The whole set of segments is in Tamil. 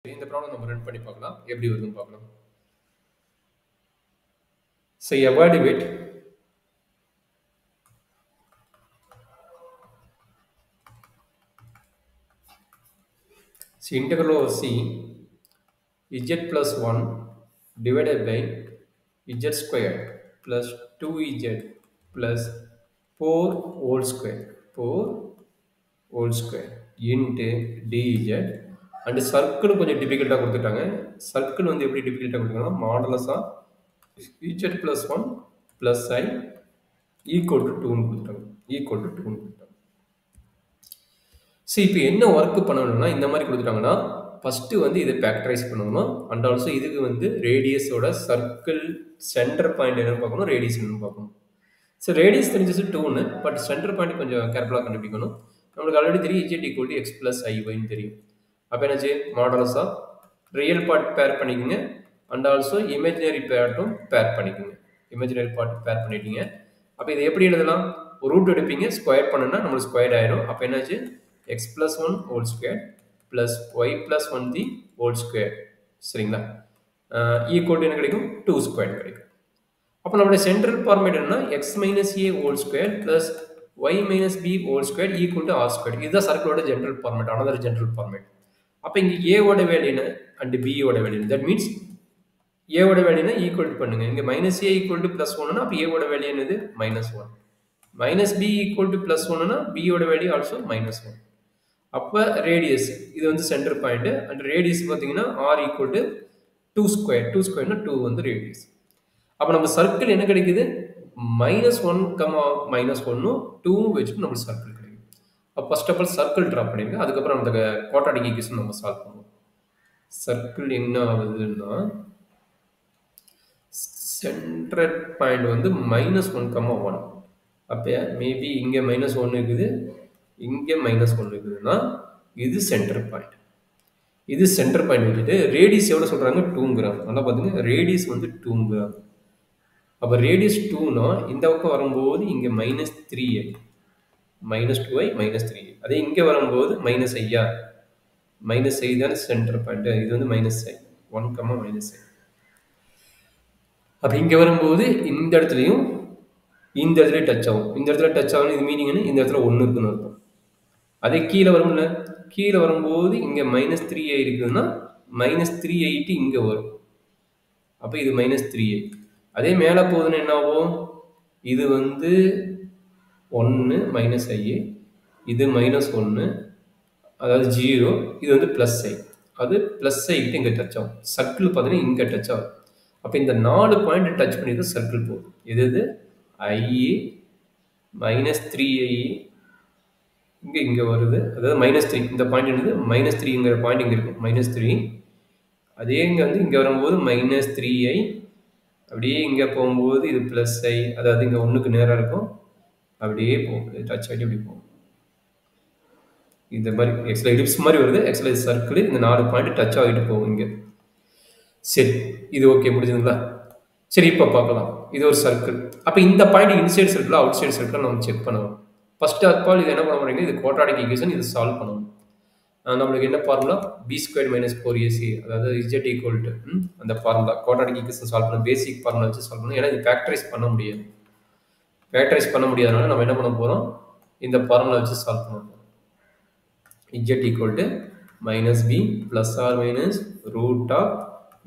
இந்த ப்ராப்ளம் நம்ம ரன் பண்ணி பார்க்கலாம் எப்படி வருதுன்னு பார்க்கலாம். So evaluate integral of c z plus 1 divided by z squared plus 2z plus 4 whole square into dz and circle கொஞ்சம் டிஃபிகல்ட்டா கொடுத்துட்டாங்க. சர்க்கிள் வந்து எப்படி டிஃபிகல்ட்டா கொடுத்துருக்காங்க, modulus of z plus 1 plus I equal to 2 கொடுத்துட்டாங்க. ஸோ இப்போ என்ன ஒர்க் பண்ணணும்னா, இந்த மாதிரி கொடுத்துட்டாங்கன்னா ஃபஸ்ட்டு வந்து இதை ஃபேக்டரைஸ் பண்ணணும். அண்ட் ஆல்சோ இதுக்கு வந்து ரேடியஸோட சர்க்கிள் சென்டர் பாயிண்ட் என்னன்னு பார்க்கணும், ரேடியஸ் என்னன்னு பார்க்கணும். ஸோ ரேடியஸ் தெரிஞ்சது 2ன்னு, பட் சென்டர் பாயிண்ட் கொஞ்சம் கேர்ஃபுல்லாக கண்டுபிடிக்கணும். நம்மளுக்கு ஆல்ரெடி தெரியும் z equal to x plus ஐஒய்ன்னு தெரியும். அப்போ என்னாச்சு, மாடலஸ் ஆஃப் ரியல் பார்ட் பேர் பண்ணிக்கோங்க அண்ட் ஆல்சோ இமேஜினரி பார்ட்டும் பேர் பண்ணிக்கோங்க. இமேஜினரி பார்ட் பேர் பண்ணிட்டீங்க. அப்போ இதை எப்படி எழுதலாம், ரூட் எடுப்பீங்க, ஸ்கொயர் பண்ணுன்னா நம்மளுக்கு ஸ்கொயர் ஆயிடும். அப்போ என்னாச்சு, x plus 1 whole square plus y plus 1 the whole square சரிங்களா, ஈக்குவல் டு என்ன கிடைக்கும், 2 ஸ்கொயர் கிடைக்கும். அப்போ நம்மளுடைய சென்ட்ரல் ஃபார்மேட் என்ன, x minus a whole square plus y minus b whole square equal to r square. இதுதான் சர்க்கிளோட general format, another general format. அப்போ இங்கே a ஓட வேல்யூ என்ன அண்ட் b ஓட வேல்யூ, தட் மீன்ஸ் a ஓட வேல்யூ என்ன ஈக்குவல் பண்ணுங்க. இங்கே minus a equal to plus 1னா அப்போ a ஓட வேல்யூ என்னது minus 1, minus b equal to plus 1னா b ஓட வேல்யூ ஆல்சோ மைனஸ் 1. அப்போ ரேடியஸ் இது வந்து சென்டர் பாயிண்ட் அண்ட் ரேடியஸ் பார்த்தீங்கன்னா ஆர் ஈக்குவல் டு 2 ஸ்கொயர், 2 ஸ்கொயர்னா 2 வந்து ரேடியஸ். அப்போ நம்ம சர்க்கிள் என்ன கிடைக்குது, மைனஸ் 1 கமா மைனஸ் 1ம் 2 வச்சுட்டு நம்மளுக்கு சர்க்கிள் கிடைக்கும். அப்போ first of all circle draw பண்ணிடுங்க, அதுக்கப்புறம் அந்த குவாட்ராட்டிக் ஈக்குவேஷன் நம்ம சால்வ் பண்ணுவோம். சர்க்கிள் என்ன ஆகுதுன்னா, சென்டர் பாயிண்ட் வந்து மைனஸ் 1 கமா 1. அப்போ மேபி இங்கே மைனஸ் 1 இருக்குது, இங்கே மைனஸ் 1 இருக்குதுன்னா இது சென்டர் பாயிண்ட். இது சென்டர் பாயிண்ட் வச்சுட்டு ரேடியஸ் எவ்வளோ சொல்கிறாங்க, 2ங்கிறாங்க. நல்லா பார்த்துங்க, ரேடியஸ் வந்து 2ங்கிறாங்க. அப்போ ரேடியஸ் 2னா இந்த பக்கம் வரும்போது இங்கே minus 3i, minus 2i minus 3i. அதே இங்கே வரும்போது மைனஸ் ஐயா, மைனஸ் ஐ தானே சென்டர் பாயிண்ட், இது வந்து மைனஸ் ஐ, 1 கமா மைனஸ் ஐ. அப்போ இங்கே வரும்போது இந்த இடத்துலையும் இந்த இடத்துல டச் ஆகும், இந்த இடத்துல டச் ஆகணும். இது மீனிங் என்ன, இந்த இடத்துல 1 இருக்குன்னு அர்த்தம். அதே கீழே வரும்ல, கீழே வரும்போது இங்கே மைனஸ் 3i இருக்குதுன்னா மைனஸ் 3i இங்கே வரும். அப்போ இது மைனஸ் 3i. அதே மேலே போகுதுன்னு என்ன ஆகும், இது வந்து 1 மைனஸ் ஐ, இது மைனஸ் 1 அதாவது 0, இது வந்து ப்ளஸ் ஐ, அது ப்ளஸ் ஐக்கிட்ட இங்கே டச் ஆகும். சர்க்கிள் பார்த்தீங்கன்னா இங்கே டச் ஆகும். அப்போ இந்த 4 பாயிண்ட் டச் பண்ணி தான் சர்க்கிள் போகும். எது ஐ மைனஸ் 3i இங்கே வருது, அதாவது மைனஸ் 3. இந்த பாயிண்ட் என்னது மைனஸ் 3ங்கிற பாயிண்ட் இங்கே இருக்கும், மைனஸ் 3. அதே இங்கே வந்து இங்கே வரும்போது மைனஸ் 3i, அப்படியே இங்கே போகும்போது இது ப்ளஸ் ஐ, அதாவது இங்கே 1க்கு நேராக இருக்கும், அப்படியே போகும், டச் ஆகிட்டு இப்படி போகும். இந்த மாதிரி எக்ஸ்ட்ரா எலிப்ஸ் மாதிரி வருது, எக்ஸ்ட்ரா சர்க்கிள், இந்த 4 பாயிண்ட் டச் ஆகிட்டு போகும் இங்கே. சரி, இது ஓகே, முடிஞ்சுதுங்களா? சரி, இப்போ பார்க்கலாம். இது ஒரு சர்க்கிள். அப்போ இந்த point inside circle outside circle நம்ம செக் பண்ணுவோம். ஃபர்ஸ்ட் ஆஃப் ஆல் இது என்ன பண்ண போறீங்க, இது குவாட்ராட்டிக் ஈக்குவேஷன், இது சால்வ் பண்ணணும். நம்மளுக்கு என்ன formula, B square minus 4ac, அதாவது z ஈக்குவல் டு அந்த ஃபார்முலா. குவாட்ராட்டிக் ஈக்குவேஷன் சால்வ் பண்ண பேசிக் ஃபார்முலா வச்சு சால்வ் பண்ணணும். ஏன்னா இது ஃபேக்டரைஸ் பண்ண முடியாது. ஃபேக்டரைஸ் பண்ண முடியாதனால நம்ம என்ன பண்ண போகிறோம், இந்த ஃபார்முலா வச்சு சால்வ் பண்ண போகிறோம். z equal to minus B plus R minus root of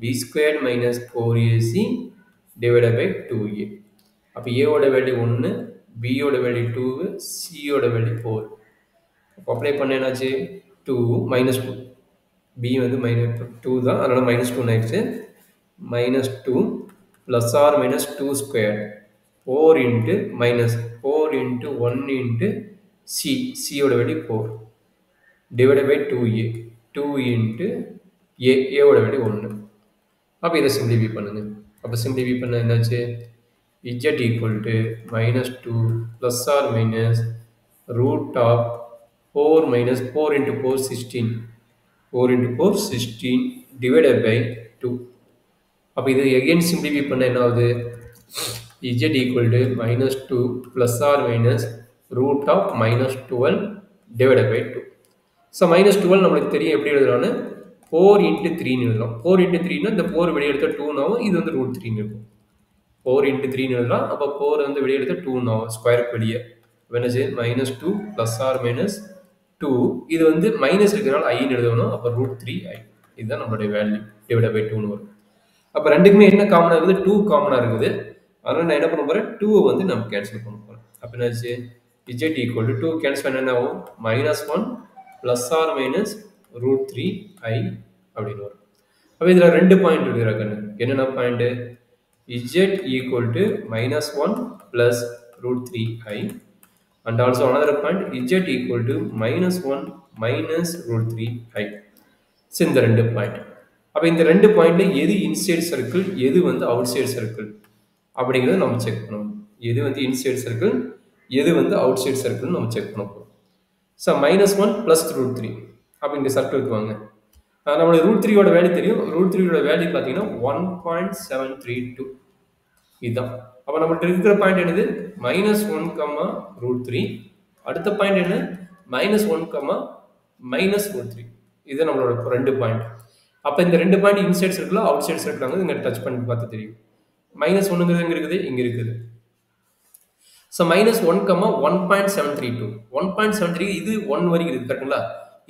B square minus 4ac divided by 2a. அப்போ ஏவோட வேல்யூ 1, பியோட வேல்யூ 2, சியோட வேல்யூ 4. அப்போ அப்ளை பண்ண என்னாச்சு, 2 மைனஸ் 2, பி வந்து மைனஸ் 2 தான், அதனால் மைனஸ் 2 ஆயிடுச்சு. Minus 2 plus R minus 2 square 4 into minus 4 into 1 into c, சியோட value 4 divided by 2a, 2 into ஏவோட வேல்யூ 1. அப்போ இதை சிம்பிளிஃபை பண்ணுங்க. அப்போ சிம்பிளிஃபை பண்ண என்னாச்சு, z equal to minus 2 plus or minus root of 4 minus 4 into 4 16, 4 into 4 16 divided by 2. அப்போ இது again simplify பண்ண என்ன ஆகுது, z equal to minus 2 plus or minus root of minus 12 divided by 2. So minus 12 நம்மளுக்கு தெரியும் எப்படி எழுதுறான்னு, 4 into 3 எழுதலாம். 4 into 3 இந்த 4 வெளியே எடுத்த 2 ஆகும். இது வந்து ரூட் 3 இருக்கும். 4 into 3 எழுதலாம். அப்போ 4 வந்து வெளியே எடுத்த 2 ஆகும். ஸ்கொயருக்கு வெளியே என்னது மைனஸ் 2 ப்ளஸ் ஆர் மைனஸ் 2. இது வந்து மைனஸ் இருக்கிறனால ஐன்னு எழுதணும். அப்போ ரூட் 3i. இதுதான் நம்மளுடைய வேல்யூ டிவைட் பை 2ன்னு வரும். அப்போ ரெண்டுக்குமே என்ன காமனாக இருக்குது? 2 காமனாக இருக்குது. அதனால் நான் என்ன பண்ண போகிறேன்? 2 வந்து நம்ம கேன்சல் பண்ண போகிறேன். அப்போ என்னாச்சு? z ஈக்குவல் டு 2 கேன்சல் பண்ண என்ன ஆகும்? -1 plus R minus root 3i அப்படின்னு வரும். அப்போ இதில் 2 பாயிண்ட் இருக்கிற கண்ணு என்னென்ன point? z equal to -1 plus root 3i and also another point z equal to -1 minus root 3i. So இந்த 2 பாயிண்ட். அப்போ இந்த 2 பாயிண்ட்ல எது இன்சைட் சர்க்கிள், எது வந்து அவுட் சைடு சர்க்கிள் அப்படிங்கிறத நம்ம செக் பண்ணணும். எது வந்து இன்சைட் சர்க்கிள், எது வந்து அவுட் சைடு சர்க்கிள் நம்ம செக் பண்ண போகிறோம். So -1 plus root 3. அப்போ இந்த சர்க்கிளுக்கு வாங்க. நம்மளுடைய ரூட் 3யோட வேல்யூ தெரியும். ரூட் 3யோட வேல்யூ பார்த்தீங்கன்னா 1.732 இதுதான். அப்போ நம்மள்ட்ட இருக்கிற பாயிண்ட் என்னது? -1, ரூட் 3. அடுத்த பாயிண்ட் என்ன? -1, மைனஸ் ரூட் 3. இது நம்மளோட 2 பாயிண்ட். அப்போ இந்த 2 பாயிண்ட் இன்சைட் சர்க்கிளா அவுட் சைடு சர்க்கிளாங்க இங்கே டச் பண்ணி பார்த்து தெரியும். -1ங்கிறது எங்கே இருக்குது? இங்கே இருக்குது. ஸோ -1, 1.732. 1.73 இது 1 வரைக்கும் இருக்குது கரெக்டுங்களா?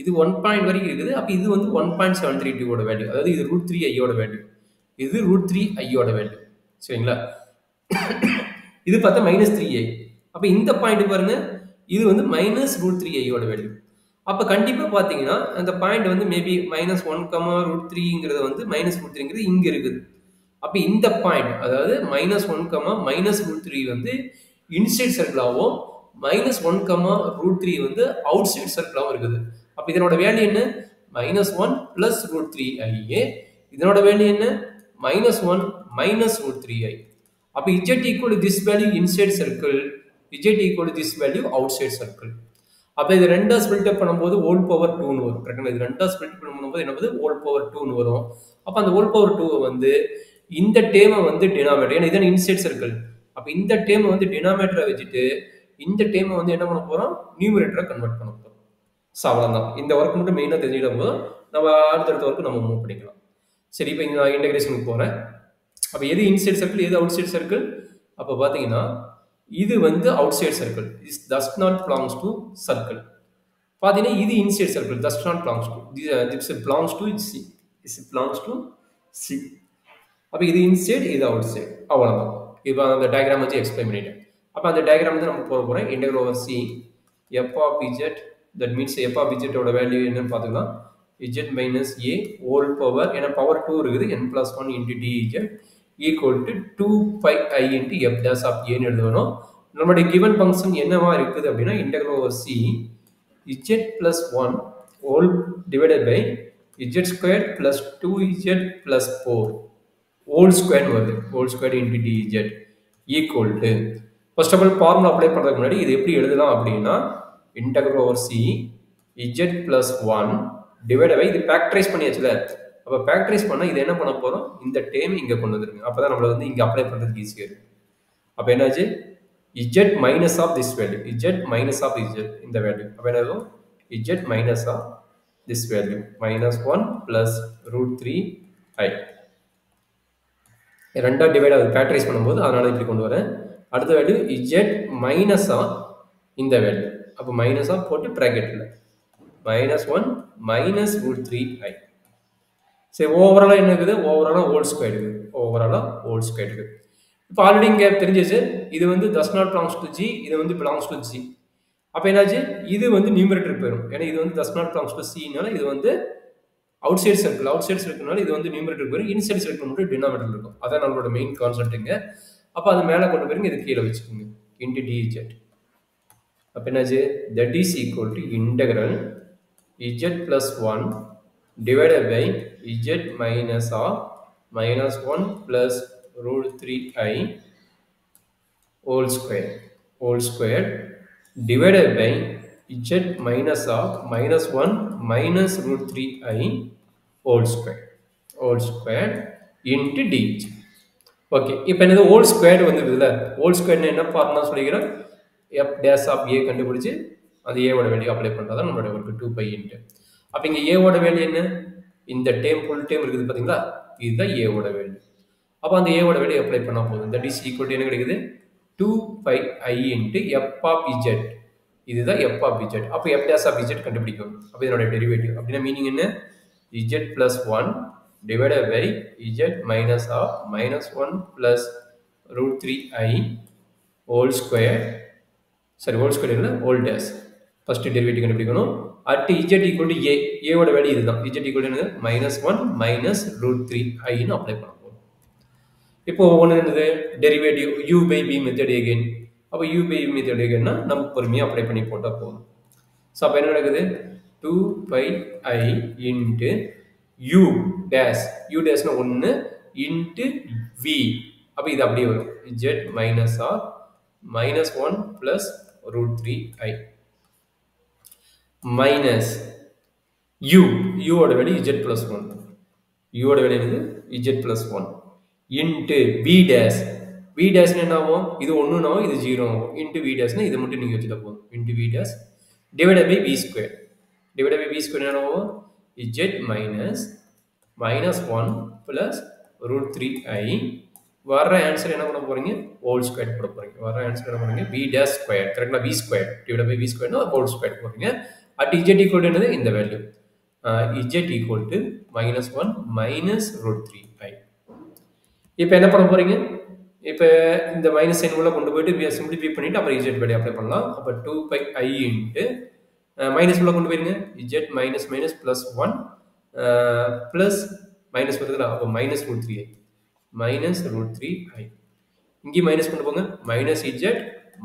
இது 1 பாயிண்ட் வரைக்கும் இருக்குது. அப்போ இது வந்து 1.732வோட வேல்யூ. அதாவது இது ரூட் 3i-யோட வேல்யூ. இது ரூட் 3i-யோட வேல்யூ. சரிங்களா? இது பார்த்தா -3i. அப்போ இந்த பாயிண்ட் பாருங்க, இது வந்து ரூட் 3i-யோட வேல்யூ. அப்போ கண்டிப்பாக பார்த்தீங்கன்னா அந்த பாயிண்ட் வந்து மேபி -1, ரூட் 3ங்கிறது வந்து ரூட் 3ங்கிறது இங்கே இருக்குது. அப்போ இந்த பாயிண்ட் அதாவது -1, ரூட் 3 வந்து இன்சைட் சர்க்கிளாகவும் -1, ரூட் 3 வந்து அவுட் சைட் சர்க்கிளாகவும் இருக்குது. அப்போ இதனோட வேல்யூ என்ன? -1 ப்ளஸ் ரூட் 3i. இதனோட வேல்யூ என்ன? -1 மைனஸ் ரூட் 3i. அப்போ z equal to this value inside circle, z equal to this value outside circle. அப்போ இது ரெண்டா ஸ்பிளிட் அப் பண்ணும்போது ஹோல் பவர் 2ன்னு வரும். கரெக்டாக இது ரெண்டா ஸ்பிளிட் பண்ணும்போது என்ன ஹோல் பவர் 2ன்னு வரும். அப்போ அந்த ஹோல் பவர் 2 வந்து இந்த டேமை வந்து டினாமேட்டர், ஏன்னா இதான் இன்சைட் சர்க்கிள். அப்போ இந்த டேமை வந்து டினாமேட்டரை வச்சுட்டு இந்த டேமை வந்து என்ன பண்ண போகிறோம்? நியூமரேட்டரை கன்வெர்ட் பண்ண போகிறோம். ஸோ அவ்வளோதான். இந்த ஒர்க் மட்டும் மெயினாக தெரிஞ்சிடும் போது நம்ம அடுத்தடுத்த ஒர்க்கு நம்ம மூவ் பண்ணிக்கலாம். சரி, இப்போ இங்கே நான் இன்டகிரேஷனுக்கு போகிறேன். அப்போ எது இன்சைட் சர்க்கிள், எது அவுட் சைட் சர்க்கிள்? அப்போ பார்த்தீங்கன்னா இது வந்து outside circle. Is does not belongs to circle. பார்த்தீங்கன்னா இது inside circle. Does not belongs to this belongs to C. Is belongs to C. அப்போ இது இன்சைட், இது அவுட் சைட். அவ்வளோதான். இப்போ அந்த டயக்ராம் வச்சு எக்ஸ்பிளைன் பண்ணிட்டேன். அப்போ அந்த டயக்ராம் வந்து நம்ம போகிறேன். Integral over c f of z, that means f of இஜெட்டோட வேல்யூ என்னன்னு பார்த்துக்கலாம். z minus a whole power, ஏன்னா பவர் 2 இருக்குது, n plus 1 into dz equal to 2 pi I into f dash of a ன்னு எழுதணும். நம்மளுடைய given function என்னவா இருக்குது அப்படின்னா integral over c z plus 1 whole divided by z squared plus 2z plus 4 whole squared வருது, whole squared into dz equal to, first of all formula apply பண்றதுக்கு முன்னாடி இது எப்படி எழுதலாம் அப்படின்னா integral over c z plus 1 divide by, இது ஃபேக்டரைஸ் பண்ணியாச்சுல. அப்போ ஃபேக்டரைஸ் பண்ணால் இது என்ன பண்ண போகிறோம்? இந்த டேம் இங்கே கொண்டு வந்துருங்க. அப்போ தான் நம்மளை வந்து இங்கே அப்ளை பண்ணுறதுக்கு ஈஸியாக இருக்குது. அப்போ என்னாச்சு? z minus of this value, z minus of z இந்த வேல்யூ. அப்போ என்ன இருக்கும்? z minus of this value -1 plus root 3i. ரெண்டாக டிவைட் ஆகுது ஃபேக்டரைஸ் பண்ணும்போது, அதனால் இப்படி கொண்டு வரேன். அடுத்த வேல்யூ z மைனஸ் ஆஃப் இந்த வேல்யூ. அப்போ மைனஸ் ஆஃப் போட்டு ப்ராக்கெட்டில் -1 மைனஸ் ரூட் 3i. சரி, ஓவராலாக என்ன இருக்குது? ஓவராலாக ஹோல் ஸ்கொயர் இருக்குது. ஓவராலாக ஹோல் ஸ்கொயர் இருக்குது. இப்போ ஆல்ரெடி இங்கே தெரிஞ்சிச்சு, இது வந்து does not belongs to G, இது வந்து பிலாங்ஸ் டு ஜி. அப்போ என்னாச்சு? இது வந்து நியூமரேட்டர் போயிடும். ஏன்னா இது வந்து டஸ் நாட் பிலாங்ஸ் டு சினால இது வந்து outside circle. Outside சர்க்கிள்னால இது வந்து நியூமரேட்டர் போயிடும். இன்சைட் சர்க்கிள் மட்டும் டினாமேட்டர் இருக்கும். அதான் நம்மளோட மெயின் கான்செப்ட்டுங்க. அப்போ அது மேலே கொண்டு போயிருங்க, இது கீழே வச்சுக்கோங்க இன்டு டிஜெட். அப்போ என்னாச்சு? That is equal to integral z plus 1 divided by z minus of -1 plus root 3i whole square divided by z minus of -1 minus root 3i whole square into dz. Okay, இப்போ என்னது? Whole square வந்துருக்குதுல்ல. ஹோல் ஸ்கொயர்னு என்ன ஃபார்முலா சொல்லிக்கிறேன்? எஃப் டேஷ் ஆஃப் ஏ கண்டுபிடிச்சி அது ஏவோட வேல்யூ அப்ளை பண்ணுறதா நம்மளோட ஒர்க்கு 2 பை இன்ட்டு. அப்போ இங்கே ஏவோட வேல்யூ என்ன? இந்த டேம் ஃபுல் டேம் இருக்குது பார்த்தீங்களா, இதுதான் ஏவோட வேல்யூ. அப்போ அந்த ஏவோட வேல்யூ அப்ளை பண்ணால் போதும். தட் இஸ் ஈக்குவல் டு என்ன கிடைக்குது, 2πi into F of z. இதுதான் எஃப் ஆஃப் இஜெட். அப்போ எஃப் டேஸ் ஆஃப் இஜெட் கண்டுபிடிக்கும். அப்போ இதனோட டெரிவேட்டிவ் அப்படின்னா மீனிங் என்ன, z plus 1 divided by z minus of -1 plus √3i whole square, சரி ஹோல் ஸ்கொயர் இல்லை ஹோல் டேஸ். ஃபர்ஸ்ட் டெரிவேட்டிவ் கண்டுபிடிக்கணும். At z equal to A, ஏவோட வேல்யூ இதுதான். இஜெட் ஈக்குவல் டு என்னது, -1 மைனஸ் √3iன்னு அப்ளை பண்ண போகும். இப்போ ஒன்று இருந்தது derivative u by b method again. அப்போ u பை b மெத்தட் எகெயின்னா நம்ம பொறுமையாக அப்ளை பண்ணி போட்டால் போதும். ஸோ அப்போ என்ன நடக்குது, 2πi into u dash, u டேஷ்னா 1 இன்ட்டு v. அப்போ இது அப்படியே வரும், z minus of -1 plus √3i minus u, u ஓட வேல்யூ z பிளஸ் 1, u ஓட வேல்யூ என்னது z plus 1 into v dash, v டேஷ்னா என்ன ஆகும், இது 1 ஆகும், இது 0 ஆகும். இன்ட்டு v டேஷ்னா இதை மட்டும் நீங்கள் வச்சுட்டா போதும். Into v dash divided by v square, divided by v square என்ன ஆகும், z மைனஸ் -1 பிளஸ் √3i. வர்ற ஆன்சர் என்ன பண்ண போறீங்க, ஹோல் ஸ்கொயர் போட போறீங்க. வர்ற ஆன்சர் என்ன பண்ணுங்க, v டேஷ் ஸ்கொயர், கரெக்டா v square divided by v ஸ்கொயர்னா ஹோல் ஸ்கொயர் போடுறீங்க. அட் z ஈக்குவல் டு என்னது, இந்த value z equal to -1 minus √3i. இப்போ என்ன பண்ண போறீங்க, இப்போ இந்த மைனஸ் சைன் உள்ள கொண்டு போயிட்டு சிம்பிளிஃபை பண்ணிட்டு அப்புறம் z வேல்யூ அப்ளை பண்ணலாம். அப்போ 2πi இன்ட்டு மைனஸ் உள்ள கொண்டு போயிருங்க, z minus minus plus 1 plus minus வருதுல, அப்போ மைனஸ் √3i மைனஸ் √3i. இங்கே மைனஸ் கொண்டு போங்க, minus z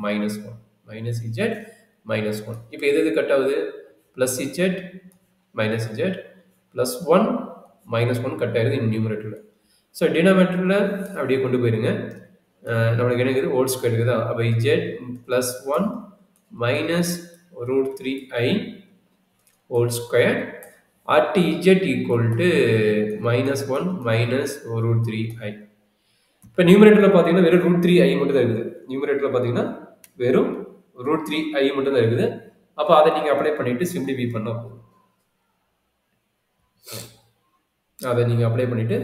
minus 1 minus z minus 1. இப்போ எது கட் ஆகுது, plus z minus z plus 1 minus 1 cut ஆகுது நியூமரேட்டரில். ஸோ டினாமினேட்டரில் அப்படியே கொண்டு போயிருங்க. நம்மளுக்கு என்ன இருக்குது, ஹோல் ஸ்கொயர் இருக்குதா. அப்போ z plus 1 minus √3i whole square at z equal to -1 minus √3i. இப்போ நியூமரேட்டரில் பார்த்தீங்கன்னா வெறும் √3i மட்டும் தான் இருக்குது. நியூமரேட்டரில் பார்த்தீங்கன்னா வெறும் √3i மட்டும் தான் இருக்குது. அப்போ அதை நீங்கள் அப்ளை பண்ணிட்டு சிம்பிளிஃபை பண்ண போதும். அதை நீங்கள் அப்ளை பண்ணிட்டு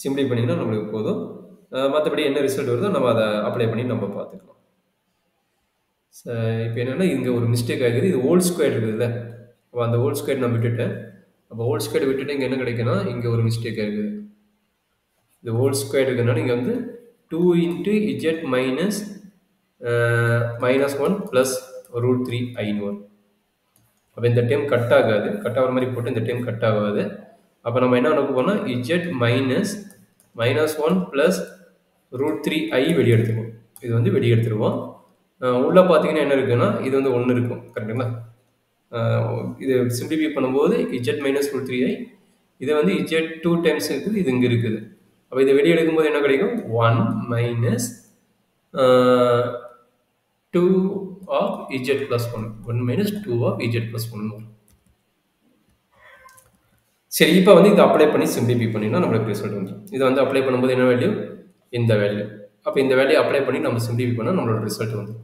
சிம்பிளிஃபை பண்ணிங்கன்னா நம்மளுக்கு போதும். மற்றபடி என்ன ரிசல்ட் வருதோ நம்ம அதை அப்ளை பண்ணி நம்ம பார்த்துக்கலாம். இப்போ என்னென்னா இங்கே ஒரு மிஸ்டேக் ஆகுது, இது ஹோல் ஸ்கொயர் இருக்குதுல்ல, அப்போ அந்த ஹோல் ஸ்கொயர் நான் விட்டுட்டேன். அப்போ ஹோல் ஸ்கொயர் விட்டுட்டு இங்கே என்ன கிடைக்குன்னா, இங்கே ஒரு மிஸ்டேக் இருக்குது. இந்த ஹோல் ஸ்கொயர் இருக்குதுனால இங்கே வந்து 2 into z minus -1 plus √3i வரும். அப்போ இந்த டைம் கட் ஆகாது, கட் ஆகிற மாதிரி போட்டு இந்த டைம் கட் ஆகாது. அப்போ நம்ம என்ன பண்ண போனால் z மைனஸ் -1 ப்ளஸ் √3i வெளியே எடுத்துக்குவோம். இது வந்து வெளியே எடுத்துருவோம். உள்ளே பார்த்தீங்கன்னா என்ன இருக்குன்னா, இது வந்து 1 இருக்கும், கரெக்டுங்களா. இது சிம்பிளிஃபை பண்ணும்போது z மைனஸ் √3i, இது வந்து z 2 டைம்ஸ் இருக்குது, இது இங்கே இருக்குது. அப்போ இதை வெளியே எடுக்கும்போது என்ன கிடைக்கும், 1 minus 2 of z plus 1, 1 minus 2 of z plus 1 வரும். சரி, இப்போ வந்து இதை அப்ளை பண்ணி சிம்பிளிஃபை பண்ணினா நம்மளுக்கு ரிசல்ட் வந்துடும். இதை வந்து அப்ளை பண்ணும்போது என்ன வேல்யூ, இந்த வேல்யூ. அப்போ இந்த வேல்யூ அப்ளை பண்ணி நம்ம சிம்பிளிஃபை பண்ணால் நம்மளோட ரிசல்ட் வந்துடும்.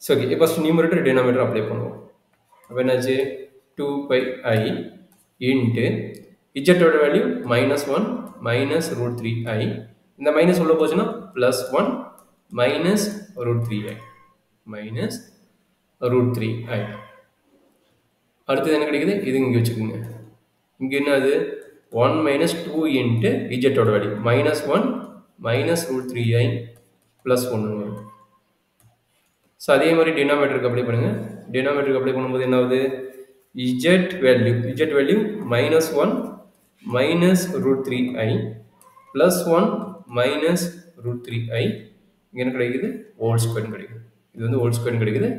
சரி, இப்போ நியூமரேட்டர் டினாமினேட்டர் அப்ளை பண்ணுவோம். அப்போ என்னாச்சு, 2πi இன்ட்டு இஜெட்டோட வேல்யூ -1 மைனஸ் √3i. இந்த மைனஸ் உள்ள போச்சுன்னா plus 1 minus √3i minus √3i. அடுத்தது என்ன கிடைக்குது, இது இங்கே வச்சுக்கோங்க. இங்கே என்ன அது, 1 மைனஸ் 2 இன்ட்டு இஜெட்டோட வேல்யூ -1 மைனஸ் √3i ப்ளஸ் 1 வரும். ஸோ அதே மாதிரி டினாமினேட்டருக்கு அப்ளை பண்ணுங்கள். டினாமினேட்டருக்கு அப்ளை பண்ணும்போது என்ன ஆகுது, z value -1 minus √3i plus 1 minus √3i. இங்கே என்ன கிடைக்குது, ஹோல் ஸ்கொயர் கிடைக்குது. இது வந்து ஹோல் ஸ்கொயர் கிடைக்குது.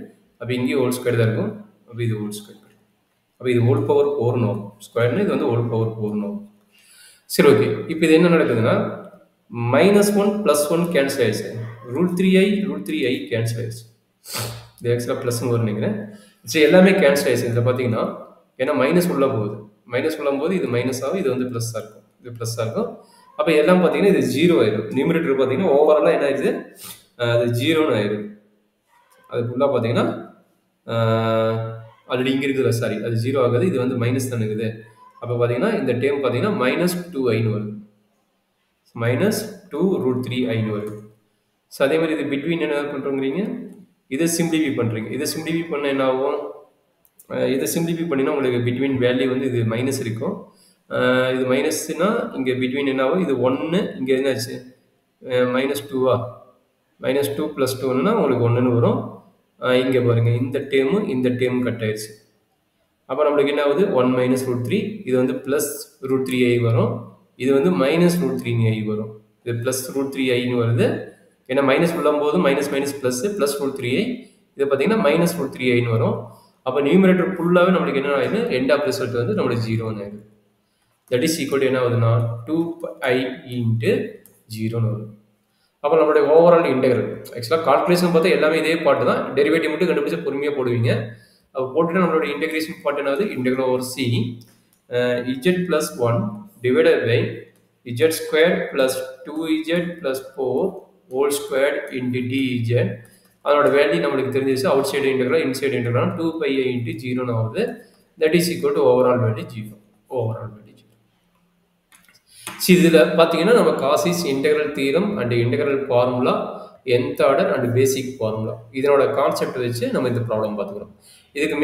அப்போ இங்கேயும் ஹோல் ஸ்கொயர் தான் இருக்கும். அப்போ இது ஹோல் ஸ்கொயர் கிடைக்கும். அப்போ இது ஹோல் பவர் 4 நோம் ஸ்கொயர்னு, இது வந்து ஹோல் பவர் 4 நோம். சரி, ஓகே. இப்போ இது என்ன நடக்குதுன்னா, -1 ப்ளஸ் 1 கேன்சல் ஆயிடுச்சு, √3i கேன்சல் ஆயிடுச்சு. இது ஆக்சுவலாக ப்ளஸ்ன்னு வரும் நினைக்கிறேன். சரி, எல்லாமே கேன்சல் ஆயிடுச்சு. இதில் பார்த்தீங்கன்னா ஏன்னா மைனஸ் உள்ளே போகுது, மைனஸ் உள்ளம்போது இது மைனஸ் ஆகும், இது வந்து ப்ளஸ்ஸாக இருக்கும், இது ப்ளஸ்ஸாக இருக்கும். அப்போ எல்லாம் பார்த்தீங்கன்னா இது 0 ஆயிடும். நியூமரேட்டர் பார்த்தீங்கன்னா ஓவராலாக என்ன ஆயிடுது, அது 0ன்னு ஆயிடும். அது ஃபுல்லாக பார்த்தீங்கன்னா ஆல்ரெடி இங்கே இருக்குதுல்ல, சாரி அது 0 ஆகுது, இது வந்து மைனஸ் தான் இருக்குது. அப்போ பார்த்தீங்கன்னா இந்த டேர்ம் பார்த்தீங்கன்னா -2iன்னு வருது. -2√3iன்னு வருது. ஸோ அதே மாதிரி இது பிட்வீன் என்ன பண்ணுறோங்கிறீங்க, இதை சிம்பிளிஃபை பண்ணுறீங்க. இதை சிம்பிளிஃபை பண்ண என்ன ஆகும், இதை சிம்பிளிஃபை பண்ணினா உங்களுக்கு பிட்வீன் வேல்யூ வந்து இது மைனஸ் இருக்கும். இது மைனஸ்னா இங்கே பிட்வீன் என்ன ஆகும், இது 1, இங்கே என்னாச்சு -2வா, -2 + 2ன்னா உங்களுக்கு 1ன்னு வரும். இங்கே பாருங்கள் இந்த டேர்மு கட் ஆயிடுச்சு. அப்போ நம்மளுக்கு என்ன ஆகுது 1 - √3, இது வந்து +√3i வரும், இது வந்து -√3i வரும். இது +√3iன்னு வருது, ஏன்னா மைனஸ் உள்ளம்போது மைனஸ் மைனஸ் ப்ளஸ் +√3i, இது பார்த்தீங்கன்னா -√3iன்னு வரும். அப்போ நியூமரேட்டர் ஃபுல்லாகவே நம்மளுக்கு என்ன ஆகுது, எண்ட் ஆஃப் ரிசல்ட் வந்து நம்மளுக்கு 0ன்னு ஆகுது. தட் இஸ் ஈக்குவல் டு என்ன ஆகுதுன்னா 2i × 0ன்னு வரும். அப்போ நம்மளுடைய ஓவரால் இன்டெகிரல் ஆக்சுவலாக கால்குலேஷன் பார்த்தா எல்லாமே இதே பாட்டு தான், டெரிவேட்டிவ் மட்டும் கண்டுபிடிச்சா பொறுமையாக போடுவீங்க. அப்போ போட்டுட்டு நம்மளோட இன்டெகிரேஷன் பார்ட் என்னது, integral over c z + 1 divided by z² + 2z + 4 whole squared into dz. அதோட வேல்யூ நம்மளுக்கு தெரிஞ்சிச்சு, outside integral inside integral 2πi × 0ன்னு ஆகுது. That is equal to overall value 0. Overall value 0. இதில் பார்த்தீங்கன்னா நம்ம Cauchy's integral theorem and integral formula, nth order and basic formula, இதனோட கான்செப்ட் வச்சு நம்ம இந்த ப்ராப்ளம் பார்த்துக்கிறோம். இதுக்கு